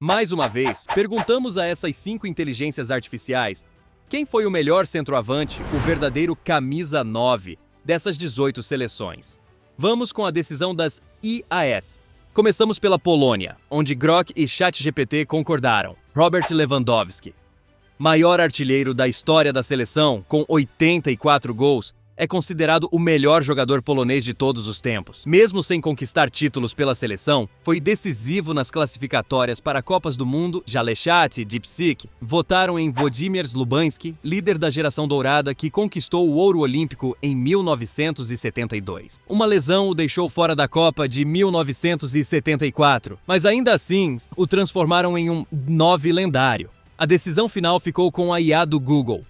Mais uma vez, perguntamos a essas 5 inteligências artificiais quem foi o melhor centroavante, o verdadeiro camisa 9 dessas 18 seleções. Vamos com a decisão das IAS. Começamos pela Polônia, onde Grok e ChatGPT concordaram. Robert Lewandowski, maior artilheiro da história da seleção, com 84 gols, é considerado o melhor jogador polonês de todos os tempos. Mesmo sem conquistar títulos pela seleção, foi decisivo nas classificatórias para Copas do Mundo. Lechat e Dipsik votaram em Włodzimierz Lubański, líder da geração dourada que conquistou o ouro olímpico em 1972. Uma lesão o deixou fora da Copa de 1974, mas ainda assim o transformaram em um 9 lendário. A decisão final ficou com a IA do Google,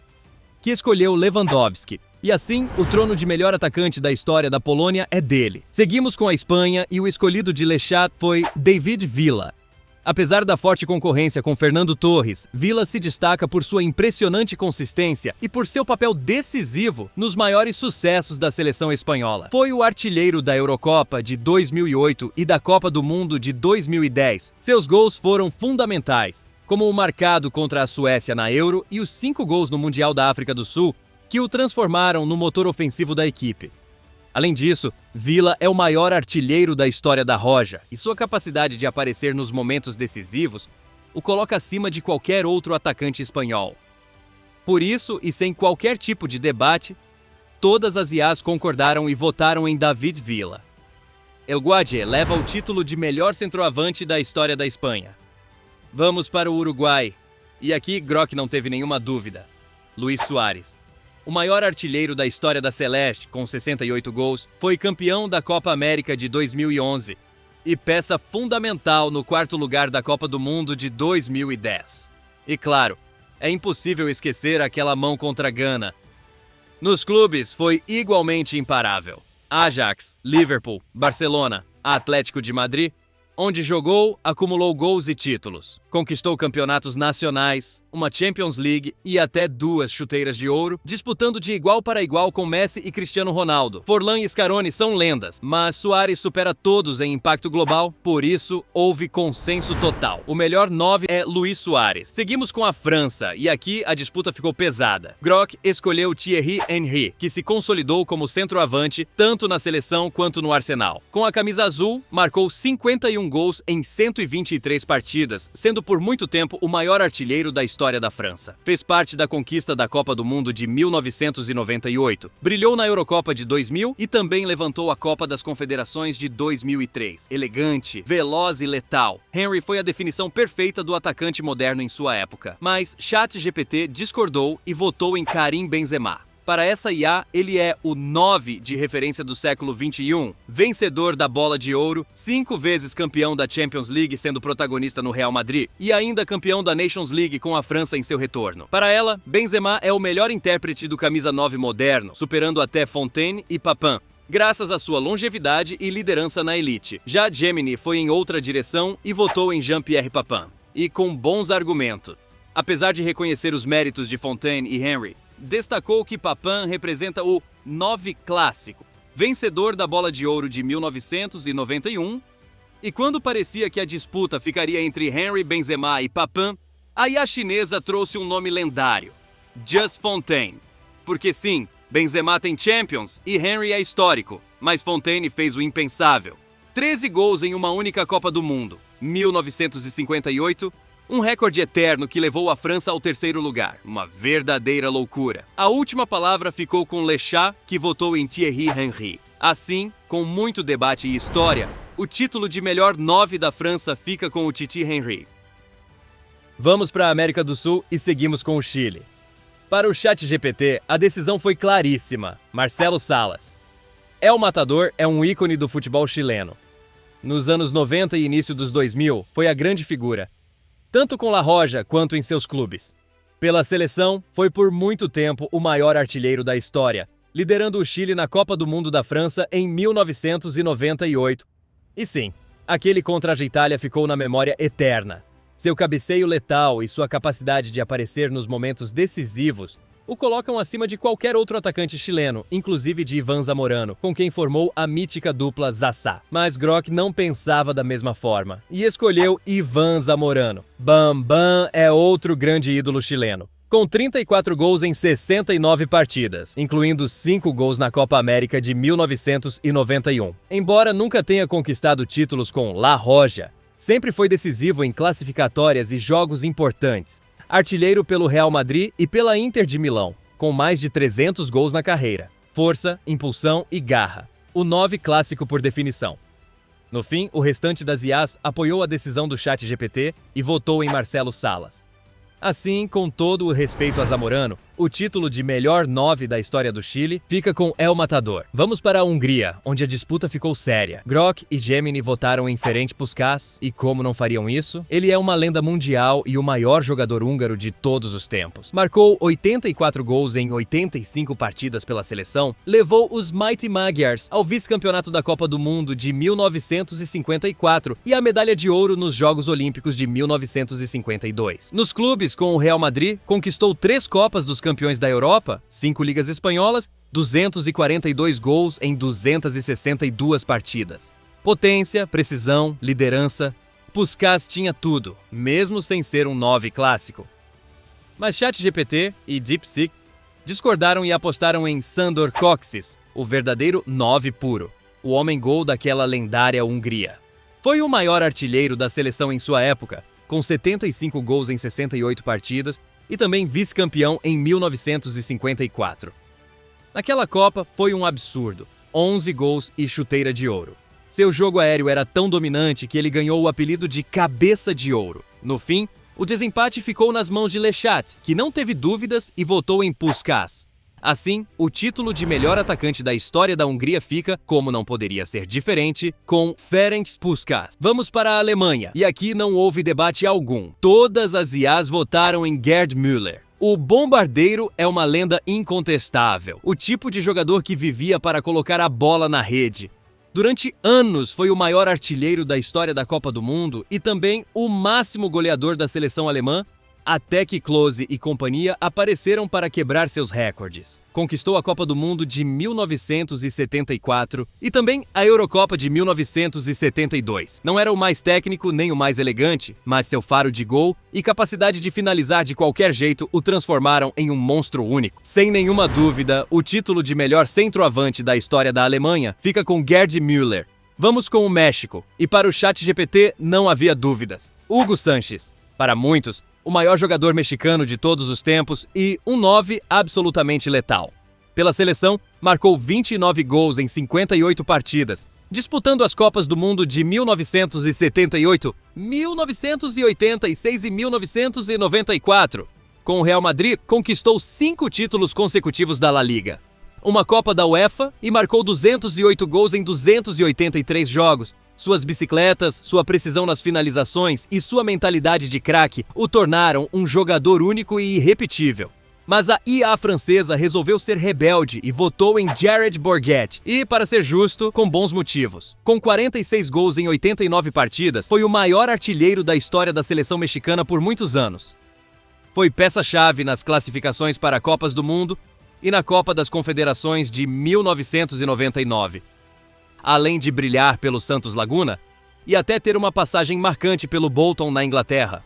que escolheu Lewandowski. E assim, o trono de melhor atacante da história da Polônia é dele. Seguimos com a Espanha e o escolhido de Lechat foi David Villa. Apesar da forte concorrência com Fernando Torres, Villa se destaca por sua impressionante consistência e por seu papel decisivo nos maiores sucessos da seleção espanhola. Foi o artilheiro da Eurocopa de 2008 e da Copa do Mundo de 2010. Seus gols foram fundamentais, como o marcado contra a Suécia na Euro e os 5 gols no Mundial da África do Sul, que o transformaram no motor ofensivo da equipe. Além disso, Villa é o maior artilheiro da história da Roja, e sua capacidade de aparecer nos momentos decisivos o coloca acima de qualquer outro atacante espanhol. Por isso, e sem qualquer tipo de debate, todas as IAs concordaram e votaram em David Villa. El Guadje leva o título de melhor centroavante da história da Espanha. Vamos para o Uruguai, e aqui Grok não teve nenhuma dúvida. Luis Suárez, o maior artilheiro da história da Celeste, com 68 gols, foi campeão da Copa América de 2011 e peça fundamental no 4º lugar da Copa do Mundo de 2010. E claro, é impossível esquecer aquela mão contra a Gana. Nos clubes, foi igualmente imparável. Ajax, Liverpool, Barcelona, Atlético de Madrid, onde jogou, acumulou gols e títulos. Conquistou campeonatos nacionais, uma Champions League e até 2 chuteiras de ouro, disputando de igual para igual com Messi e Cristiano Ronaldo. Forlán e Scaroni são lendas, mas Suárez supera todos em impacto global, por isso houve consenso total. O melhor 9 é Luis Suárez. Seguimos com a França, e aqui a disputa ficou pesada. Grok escolheu Thierry Henry, que se consolidou como centroavante tanto na seleção quanto no Arsenal. Com a camisa azul, marcou 51 gols em 123 partidas, sendo por muito tempo o maior artilheiro da história da França. Fez parte da conquista da Copa do Mundo de 1998, brilhou na Eurocopa de 2000 e também levantou a Copa das Confederações de 2003. Elegante, veloz e letal, Henry foi a definição perfeita do atacante moderno em sua época. Mas ChatGPT discordou e votou em Karim Benzema. Para essa IA, ele é o 9 de referência do século XXI, vencedor da Bola de Ouro, 5 vezes campeão da Champions League sendo protagonista no Real Madrid e ainda campeão da Nations League com a França em seu retorno. Para ela, Benzema é o melhor intérprete do camisa 9 moderno, superando até Fontaine e Papin, graças à sua longevidade e liderança na elite. Já Gemini foi em outra direção e votou em Jean-Pierre Papin, e com bons argumentos. Apesar de reconhecer os méritos de Fontaine e Henry, destacou que Papin representa o 9 clássico, vencedor da Bola de Ouro de 1991, e quando parecia que a disputa ficaria entre Henry, Benzema e Papin, a IA chinesa trouxe um nome lendário, Just Fontaine. Porque sim, Benzema tem Champions e Henry é histórico, mas Fontaine fez o impensável. 13 gols em uma única Copa do Mundo, 1958, um recorde eterno que levou a França ao 3º lugar. Uma verdadeira loucura. A última palavra ficou com Lechat, que votou em Thierry Henry. Assim, com muito debate e história, o título de melhor 9 da França fica com o Titi Henry. Vamos para a América do Sul e seguimos com o Chile. Para o ChatGPT, a decisão foi claríssima. Marcelo Salas. El Matador é um ícone do futebol chileno. Nos anos 90 e início dos 2000, foi a grande figura, tanto com La Roja quanto em seus clubes. Pela seleção, foi por muito tempo o maior artilheiro da história, liderando o Chile na Copa do Mundo da França em 1998. E sim, aquele contra a Itália ficou na memória eterna. Seu cabeceio letal e sua capacidade de aparecer nos momentos decisivos o colocam acima de qualquer outro atacante chileno, inclusive de Ivan Zamorano, com quem formou a mítica dupla Zaza. Mas Groc não pensava da mesma forma e escolheu Ivan Zamorano. Bambam é outro grande ídolo chileno, com 34 gols em 69 partidas, incluindo 5 gols na Copa América de 1991. Embora nunca tenha conquistado títulos com La Roja, sempre foi decisivo em classificatórias e jogos importantes. Artilheiro pelo Real Madrid e pela Inter de Milão, com mais de 300 gols na carreira. Força, impulsão e garra. O 9 clássico por definição. No fim, o restante das IAs apoiou a decisão do ChatGPT e votou em Marcelo Salas. Assim, com todo o respeito a Zamorano, o título de melhor 9 da história do Chile fica com El Matador. Vamos para a Hungria, onde a disputa ficou séria. Groc e Gemini votaram em Ferenc Puskás, e como não fariam isso? Ele é uma lenda mundial e o maior jogador húngaro de todos os tempos. Marcou 84 gols em 85 partidas pela seleção, levou os Mighty Magyars ao vice-campeonato da Copa do Mundo de 1954 e a medalha de ouro nos Jogos Olímpicos de 1952. Nos clubes, com o Real Madrid, conquistou 3 Copas dos Campeões da Europa, 5 ligas espanholas, 242 gols em 262 partidas. Potência, precisão, liderança. Puskás tinha tudo, mesmo sem ser um 9 clássico. Mas ChatGPT e DeepSeek discordaram e apostaram em Sandor Kocsis, o verdadeiro 9 puro, o homem-gol daquela lendária Hungria. Foi o maior artilheiro da seleção em sua época, com 75 gols em 68 partidas, e também vice-campeão em 1954. Naquela Copa foi um absurdo, 11 gols e chuteira de ouro. Seu jogo aéreo era tão dominante que ele ganhou o apelido de Cabeça de Ouro. No fim, o desempate ficou nas mãos de Lechat, que não teve dúvidas e votou em Puskás. Assim, o título de melhor atacante da história da Hungria fica, como não poderia ser diferente, com Ferenc Puskás. Vamos para a Alemanha, e aqui não houve debate algum. Todas as IAs votaram em Gerd Müller. O bombardeiro é uma lenda incontestável, o tipo de jogador que vivia para colocar a bola na rede. Durante anos foi o maior artilheiro da história da Copa do Mundo e também o máximo goleador da seleção alemã, até que Klose e companhia apareceram para quebrar seus recordes. Conquistou a Copa do Mundo de 1974 e também a Eurocopa de 1972. Não era o mais técnico nem o mais elegante, mas seu faro de gol e capacidade de finalizar de qualquer jeito o transformaram em um monstro único. Sem nenhuma dúvida, o título de melhor centroavante da história da Alemanha fica com Gerd Müller. Vamos com o México, e para o ChatGPT não havia dúvidas. Hugo Sánchez. Para muitos, o maior jogador mexicano de todos os tempos e um 9 absolutamente letal. Pela seleção, marcou 29 gols em 58 partidas, disputando as Copas do Mundo de 1978, 1986 e 1994. Com o Real Madrid, conquistou 5 títulos consecutivos da La Liga, uma Copa da UEFA e marcou 208 gols em 283 jogos. Suas bicicletas, sua precisão nas finalizações e sua mentalidade de craque o tornaram um jogador único e irrepetível. Mas a IA francesa resolveu ser rebelde e votou em Jared Bourget, e, para ser justo, com bons motivos. Com 46 gols em 89 partidas, foi o maior artilheiro da história da seleção mexicana por muitos anos. Foi peça-chave nas classificações para Copas do Mundo e na Copa das Confederações de 1999. Além de brilhar pelo Santos Laguna e até ter uma passagem marcante pelo Bolton na Inglaterra.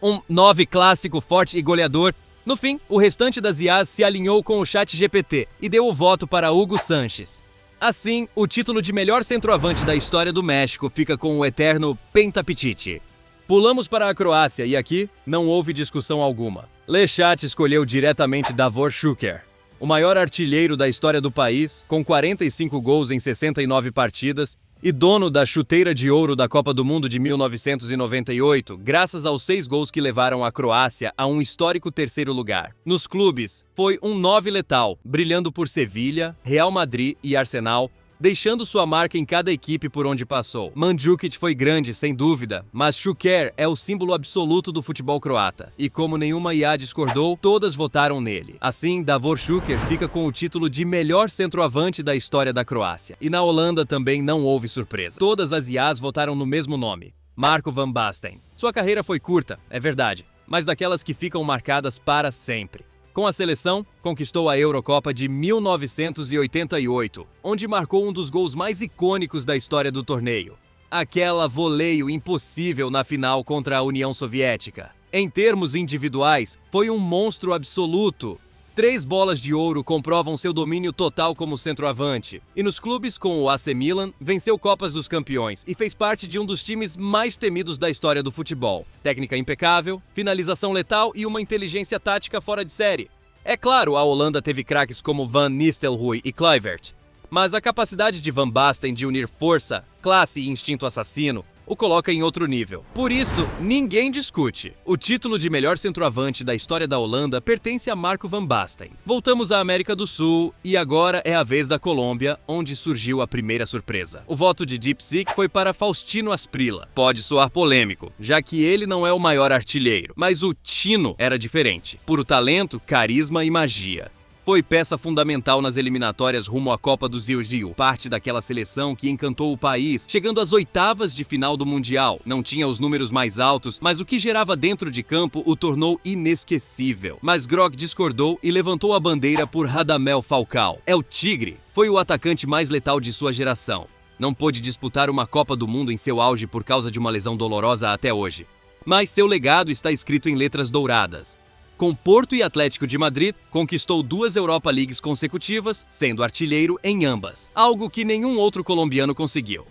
Um 9 clássico, forte e goleador. No fim, o restante das IAs se alinhou com o ChatGPT e deu o voto para Hugo Sánchez. Assim, o título de melhor centroavante da história do México fica com o eterno Pentapititi. Pulamos para a Croácia e aqui não houve discussão alguma. Lechat escolheu diretamente Davor Šuker, o maior artilheiro da história do país, com 45 gols em 69 partidas e dono da chuteira de ouro da Copa do Mundo de 1998, graças aos 6 gols que levaram a Croácia a um histórico terceiro lugar. Nos clubes, foi um 9 letal, brilhando por Sevilha, Real Madrid e Arsenal, deixando sua marca em cada equipe por onde passou. Mandžukić foi grande, sem dúvida, mas Šuker é o símbolo absoluto do futebol croata. E como nenhuma IA discordou, todas votaram nele. Assim, Davor Šuker fica com o título de melhor centroavante da história da Croácia. E na Holanda também não houve surpresa. Todas as IAs votaram no mesmo nome, Marco van Basten. Sua carreira foi curta, é verdade, mas daquelas que ficam marcadas para sempre. Com a seleção, conquistou a Eurocopa de 1988, onde marcou um dos gols mais icônicos da história do torneio. Aquela voleio impossível na final contra a União Soviética. Em termos individuais, foi um monstro absoluto. 3 bolas de ouro comprovam seu domínio total como centroavante. E nos clubes com o AC Milan, venceu Copas dos Campeões e fez parte de um dos times mais temidos da história do futebol. Técnica impecável, finalização letal e uma inteligência tática fora de série. É claro, a Holanda teve craques como Van Nistelrooy e Kluivert, mas a capacidade de Van Basten de unir força, classe e instinto assassino o coloca em outro nível. Por isso, ninguém discute. O título de melhor centroavante da história da Holanda pertence a Marco Van Basten. Voltamos à América do Sul e agora é a vez da Colômbia, onde surgiu a primeira surpresa. O voto de Deep Seek foi para Faustino Asprilla. Pode soar polêmico, já que ele não é o maior artilheiro, mas o Tino era diferente. Puro talento, carisma e magia. Foi peça fundamental nas eliminatórias rumo à Copa do Brasil, parte daquela seleção que encantou o país, chegando às oitavas de final do Mundial. Não tinha os números mais altos, mas o que gerava dentro de campo o tornou inesquecível. Mas Groc discordou e levantou a bandeira por Radamel Falcao. É o Tigre, foi o atacante mais letal de sua geração. Não pôde disputar uma Copa do Mundo em seu auge por causa de uma lesão dolorosa até hoje. Mas seu legado está escrito em letras douradas. Com Porto e Atlético de Madrid, conquistou 2 Europa Leagues consecutivas, sendo artilheiro em ambas, algo que nenhum outro colombiano conseguiu.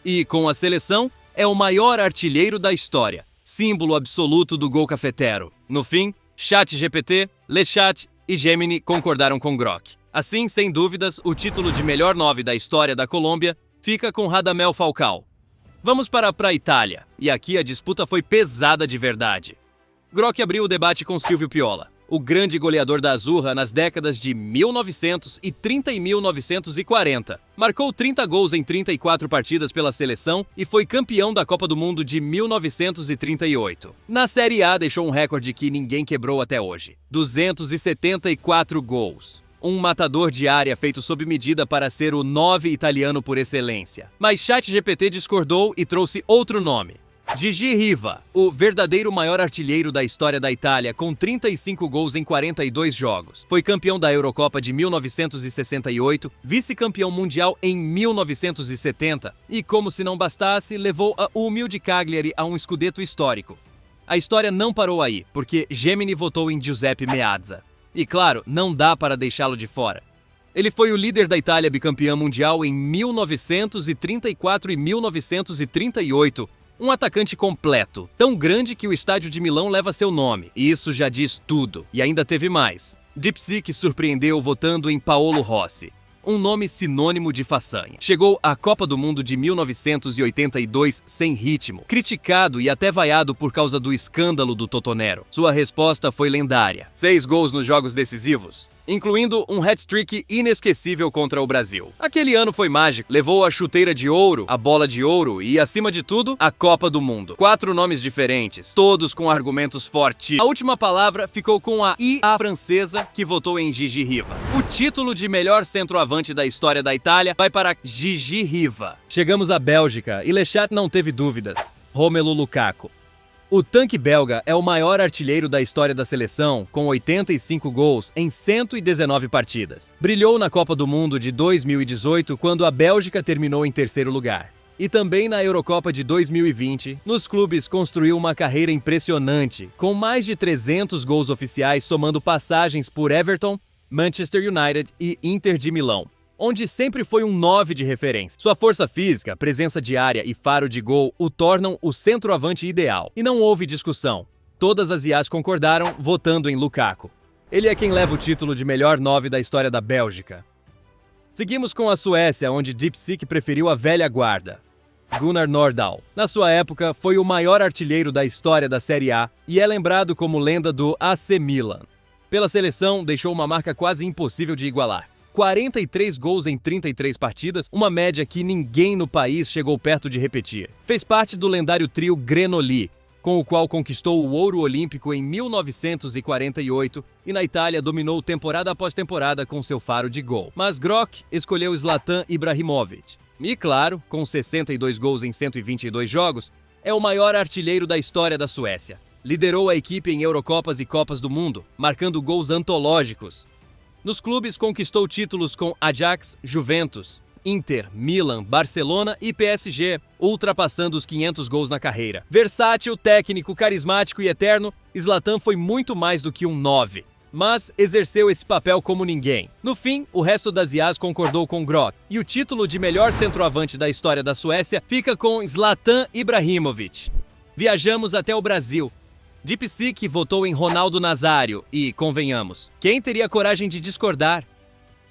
E com a seleção, é o maior artilheiro da história, símbolo absoluto do gol cafetero. No fim, ChatGPT, LeChat e Gemini concordaram com Groc. Assim, sem dúvidas, o título de melhor 9 da história da Colômbia fica com Radamel Falcao. Vamos para a Itália, e aqui a disputa foi pesada de verdade. Groc abriu o debate com Silvio Piola, o grande goleador da Azurra nas décadas de 1930 e 1940. Marcou 30 gols em 34 partidas pela seleção e foi campeão da Copa do Mundo de 1938. Na Série A deixou um recorde que ninguém quebrou até hoje: 274 gols. Um matador de área feito sob medida para ser o 9 italiano por excelência. Mas ChatGPT discordou e trouxe outro nome: Gigi Riva, o verdadeiro maior artilheiro da história da Itália, com 35 gols em 42 jogos. Foi campeão da Eurocopa de 1968, vice-campeão mundial em 1970 e, como se não bastasse, levou a humilde Cagliari a um scudetto histórico. A história não parou aí, porque Gemini votou em Giuseppe Meazza. E claro, não dá para deixá-lo de fora. Ele foi o líder da Itália bicampeã mundial em 1934 e 1938, um atacante completo, tão grande que o estádio de Milão leva seu nome. E isso já diz tudo. E ainda teve mais. Deep Seek surpreendeu votando em Paolo Rossi, um nome sinônimo de façanha. Chegou à Copa do Mundo de 1982 sem ritmo, criticado e até vaiado por causa do escândalo do Totonero. Sua resposta foi lendária: 6 gols nos jogos decisivos, incluindo um hat-trick inesquecível contra o Brasil. Aquele ano foi mágico, levou a chuteira de ouro, a bola de ouro e, acima de tudo, a Copa do Mundo. 4 nomes diferentes, todos com argumentos fortes. A última palavra ficou com a IA francesa, que votou em Gigi Riva. O título de melhor centroavante da história da Itália vai para Gigi Riva. Chegamos à Bélgica e LeChat não teve dúvidas: Romelu Lukaku. O tanque belga é o maior artilheiro da história da seleção, com 85 gols em 119 partidas. Brilhou na Copa do Mundo de 2018, quando a Bélgica terminou em 3º lugar. E também na Eurocopa de 2020, nos clubes construiu uma carreira impressionante, com mais de 300 gols oficiais, somando passagens por Everton, Manchester United e Inter de Milão, onde sempre foi um 9 de referência. Sua força física, presença de área e faro de gol o tornam o centroavante ideal. E não houve discussão. Todas as IAs concordaram, votando em Lukaku. Ele é quem leva o título de melhor 9 da história da Bélgica. Seguimos com a Suécia, onde Deep Seek preferiu a velha guarda: Gunnar Nordahl. Na sua época, foi o maior artilheiro da história da Série A e é lembrado como lenda do AC Milan. Pela seleção, deixou uma marca quase impossível de igualar: 43 gols em 33 partidas, uma média que ninguém no país chegou perto de repetir. Fez parte do lendário trio Grenoli, com o qual conquistou o ouro olímpico em 1948 e na Itália dominou temporada após temporada com seu faro de gol. Mas Groc escolheu Zlatan Ibrahimovic. E claro, com 62 gols em 122 jogos, é o maior artilheiro da história da Suécia. liderou a equipe em Eurocopas e Copas do Mundo, marcando gols antológicos. Nos clubes conquistou títulos com Ajax, Juventus, Inter, Milan, Barcelona e PSG, ultrapassando os 500 gols na carreira. Versátil, técnico, carismático e eterno, Zlatan foi muito mais do que um 9, mas exerceu esse papel como ninguém. No fim, o resto das IAs concordou com Grock, e o título de melhor centroavante da história da Suécia fica com Zlatan Ibrahimovic. Viajamos até o Brasil. Dipsic votou em Ronaldo Nazário e, convenhamos, quem teria coragem de discordar?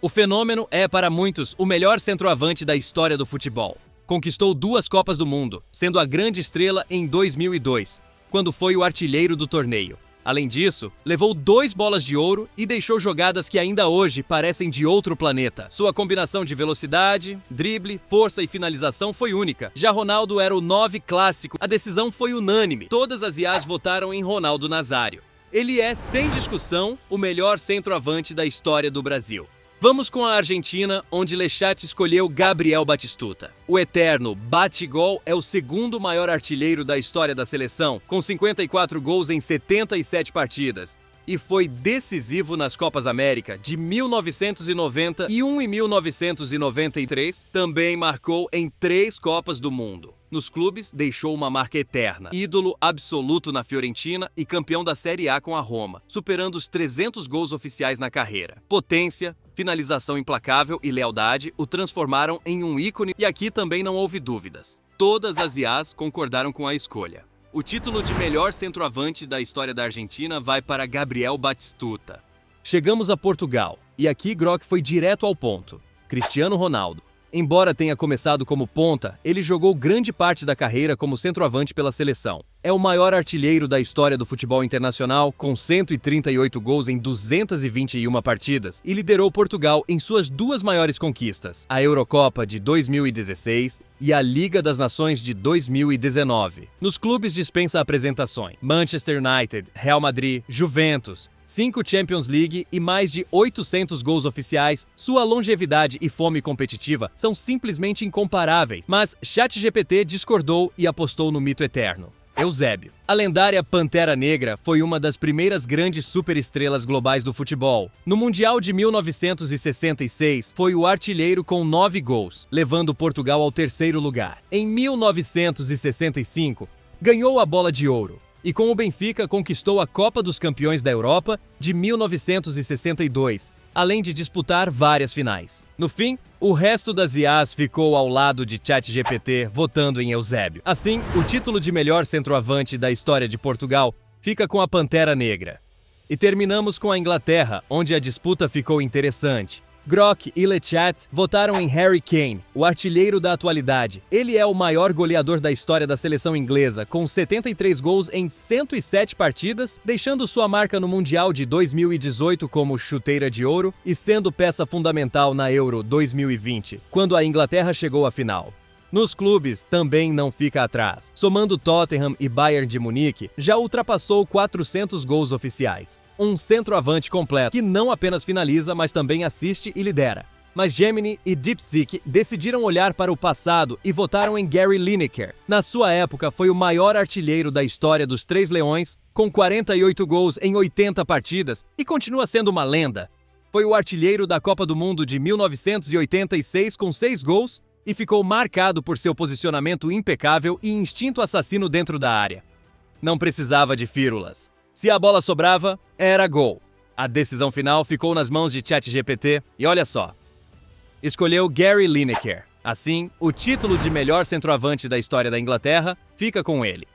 O fenômeno é, para muitos, o melhor centroavante da história do futebol. Conquistou 2 Copas do Mundo, sendo a grande estrela em 2002, quando foi o artilheiro do torneio. Além disso, levou 2 bolas de ouro e deixou jogadas que ainda hoje parecem de outro planeta. Sua combinação de velocidade, drible, força e finalização foi única. Já Ronaldo era o 9 clássico. A decisão foi unânime. Todas as IAs votaram em Ronaldo Nazário. Ele é, sem discussão, o melhor centroavante da história do Brasil. Vamos com a Argentina, onde Lechat escolheu Gabriel Batistuta. O eterno Batigol é o segundo maior artilheiro da história da seleção, com 54 gols em 77 partidas, e foi decisivo nas Copas América de 1991 e 1993, também marcou em 3 Copas do Mundo. Nos clubes, deixou uma marca eterna, ídolo absoluto na Fiorentina e campeão da Série A com a Roma, superando os 300 gols oficiais na carreira. Potência, finalização implacável e lealdade o transformaram em um ícone, e aqui também não houve dúvidas. Todas as IAs concordaram com a escolha. O título de melhor centroavante da história da Argentina vai para Gabriel Batistuta. Chegamos a Portugal, e aqui Grock foi direto ao ponto. Cristiano Ronaldo. Embora tenha começado como ponta, ele jogou grande parte da carreira como centroavante pela seleção. É o maior artilheiro da história do futebol internacional, com 138 gols em 221 partidas, e liderou Portugal em suas 2 maiores conquistas, a Eurocopa de 2016 e a Liga das Nações de 2019. Nos clubes dispensa apresentações: Manchester United, Real Madrid, Juventus, 5 Champions League e mais de 800 gols oficiais. Sua longevidade e fome competitiva são simplesmente incomparáveis, mas ChatGPT discordou e apostou no mito eterno: Eusébio. A lendária Pantera Negra foi uma das primeiras grandes superestrelas globais do futebol. No Mundial de 1966, foi o artilheiro com 9 gols, levando Portugal ao 3º lugar. Em 1965, ganhou a Bola de Ouro, e com o Benfica conquistou a Copa dos Campeões da Europa de 1962, além de disputar várias finais. No fim, o resto das IAs ficou ao lado de ChatGPT, votando em Eusébio. Assim, o título de melhor centroavante da história de Portugal fica com a Pantera Negra. E terminamos com a Inglaterra, onde a disputa ficou interessante. Grock e Lechat votaram em Harry Kane, o artilheiro da atualidade. Ele é o maior goleador da história da seleção inglesa, com 73 gols em 107 partidas, deixando sua marca no Mundial de 2018 como chuteira de ouro e sendo peça fundamental na Euro 2020, quando a Inglaterra chegou à final. Nos clubes, também não fica atrás. Somando Tottenham e Bayern de Munique, já ultrapassou 400 gols oficiais. Um centroavante completo, que não apenas finaliza, mas também assiste e lidera. Mas Gemini e Dipsic decidiram olhar para o passado e votaram em Gary Lineker. Na sua época, foi o maior artilheiro da história dos Três Leões, com 48 gols em 80 partidas, e continua sendo uma lenda. Foi o artilheiro da Copa do Mundo de 1986 com 6 gols, e ficou marcado por seu posicionamento impecável e instinto assassino dentro da área. Não precisava de fírulas. Se a bola sobrava, era gol. A decisão final ficou nas mãos de ChatGPT e olha só. Escolheu Gary Lineker. Assim, o título de melhor centroavante da história da Inglaterra fica com ele.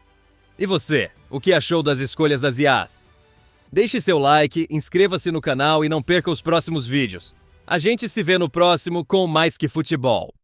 E você, o que achou das escolhas das IAs? Deixe seu like, inscreva-se no canal e não perca os próximos vídeos. A gente se vê no próximo com Mais Que Futebol.